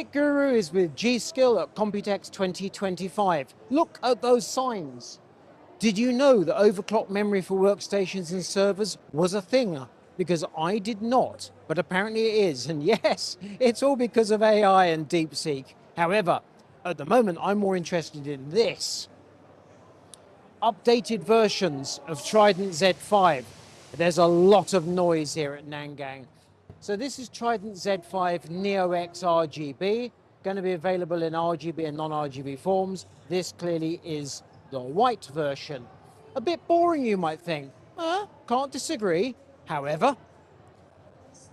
Tech Guru is with G.SKILL at Computex 2025. Look at those signs. Did you know that overclock memory for workstations and servers was a thing? Because I did not, but apparently it is. And yes, it's all because of AI and DeepSeek. However, at the moment, I'm more interested in this. Updated versions of Trident Z5. There's a lot of noise here at Nangang. So this is Trident Z5 Neo X RGB, going to be available in RGB and non-RGB forms. This clearly is the white version. A bit boring, you might think. Can't disagree. However,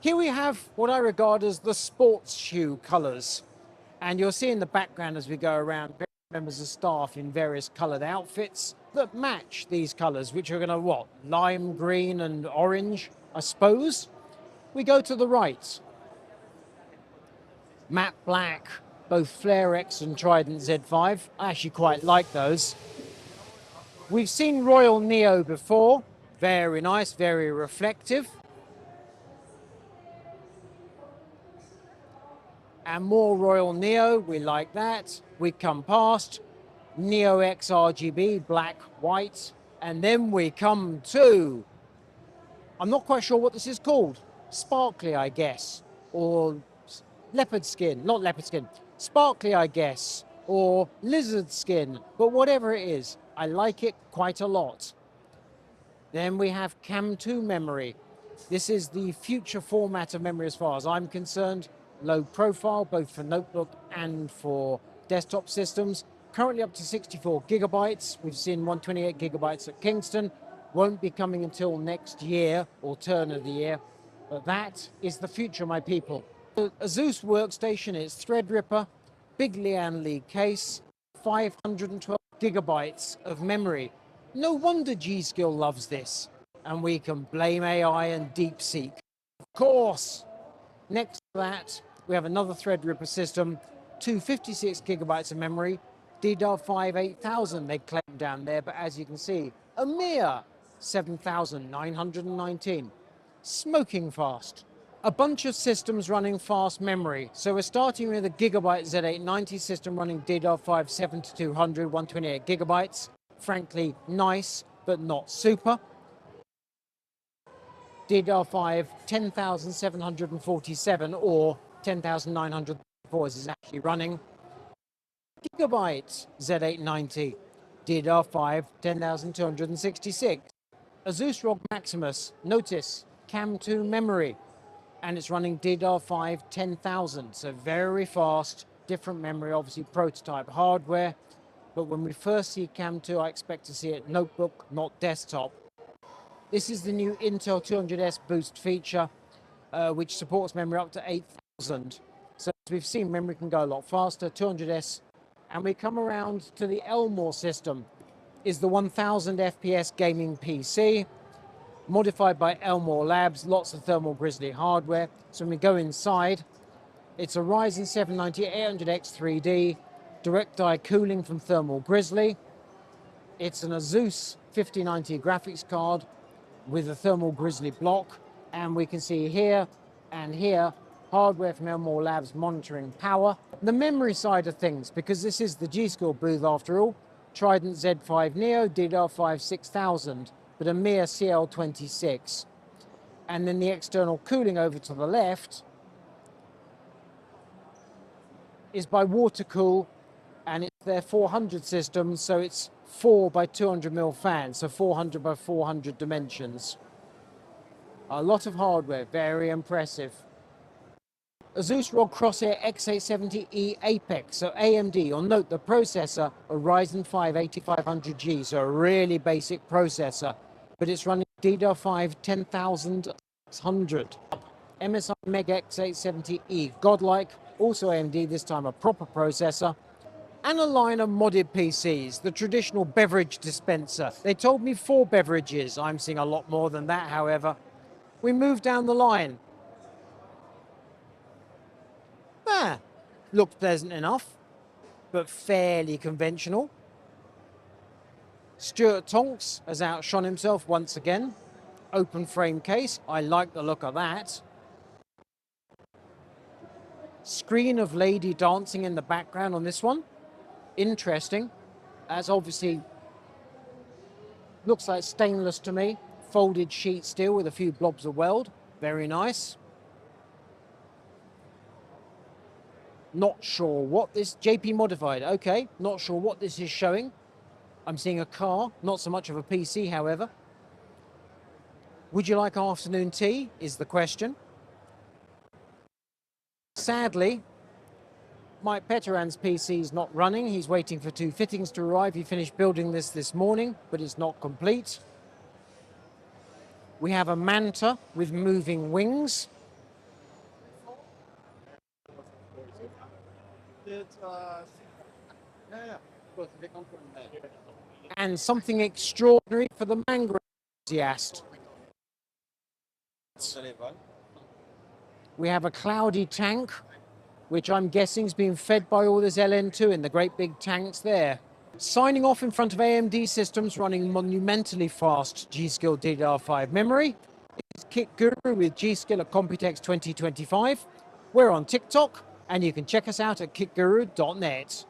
here we have what I regard as the sports shoe colours. And you'll see in the background as we go around, members of staff in various coloured outfits that match these colours, which are going to, what, lime green and orange, I suppose. We go to the right. Matte black, both Flare X and Trident Z5. I actually quite like those. We've seen Royal Neo before. Very nice, very reflective. And more Royal Neo, we like that. We come past Neo X RGB, black, white. And then we come to, I'm not quite sure what this is called. Sparkly, I guess, or leopard skin, not leopard skin, sparkly, I guess, or lizard skin, but whatever it is, I like it quite a lot. Then we have CAMM2 memory. This is the future format of memory as far as I'm concerned. Low profile, both for notebook and for desktop systems. Currently up to 64 gigabytes. We've seen 128 gigabytes at Kingston. Won't be coming until next year, or turn of the year. But that is the future, my people. The Asus workstation is Threadripper, big Lian Li case, 512 gigabytes of memory. No wonder G.SKILL loves this. And we can blame AI and DeepSeek. Of course. Next to that, we have another Threadripper system, 256 gigabytes of memory, DDR5 8000 they claim down there, but as you can see, a mere 7,919. Smoking fast. A bunch of systems running fast memory. So we're starting with a Gigabyte Z890 system running DDR5 7200, 128 gigabytes. Frankly, nice, but not super. DDR5 10,747 or 10,904 is actually running. Gigabyte Z890, DDR5 10,266. Asus ROG Maximus, notice, CAMM2 memory, and it's running DDR5 10,000, so very fast, different memory, obviously prototype hardware, but when we first see CAMM2, I expect to see it notebook, not desktop. This is the new Intel 200S boost feature, which supports memory up to 8,000. So as we've seen, memory can go a lot faster, 200S, and we come around to the Elmore system, is the 1000 FPS Gaming PC, modified by Elmore Labs, lots of Thermal Grizzly hardware. So when we go inside, it's a Ryzen 7 9800X 3D, direct eye cooling from Thermal Grizzly. It's an Asus 5090 graphics card with a Thermal Grizzly block. And we can see here and here, hardware from Elmore Labs monitoring power. The memory side of things, because this is the G.SKILL booth after all, Trident Z5 Neo, DDR5 6000, but a mere CL26. And then the external cooling over to the left is by Watercool, and it's their 400 system, so it's 4 by 200 mil fans, so 400 by 400 dimensions. A lot of hardware, very impressive. Asus ROG Crosshair X870E Apex, so AMD. You'll note the processor, a Ryzen 5 8500G, so a really basic processor, but it's running DDR5 10600. MSI Meg X870E Godlike, also AMD, this time a proper processor, and a line of modded PCs, the traditional beverage dispenser. They told me 4 beverages. I'm seeing a lot more than that, however. We move down the line. Looked pleasant enough, but fairly conventional. Stuart Tonks has outshone himself once again. Open frame case, I like the look of that. Screen of lady dancing in the background on this one. Interesting. That's obviously looks like stainless to me. Folded sheet steel with a few blobs of weld. Very nice. Not sure what this, JP modified, okay. Not sure what this is showing. I'm seeing a car, not so much of a PC, however. Would you like afternoon tea, is the question. Sadly, Mike Petteran's PC is not running. He's waiting for 2 fittings to arrive. He finished building this morning, but it's not complete. We have a Manta with moving wings. And something extraordinary for the mango enthusiast. We have a cloudy tank, which I'm guessing is being fed by all this LN2 in the great big tanks there. Signing off in front of AMD systems running monumentally fast G.SKILL DDR5 memory. It's Kit Guru with G.SKILL at Computex 2025. We're on TikTok, and you can check us out at kitguru.net.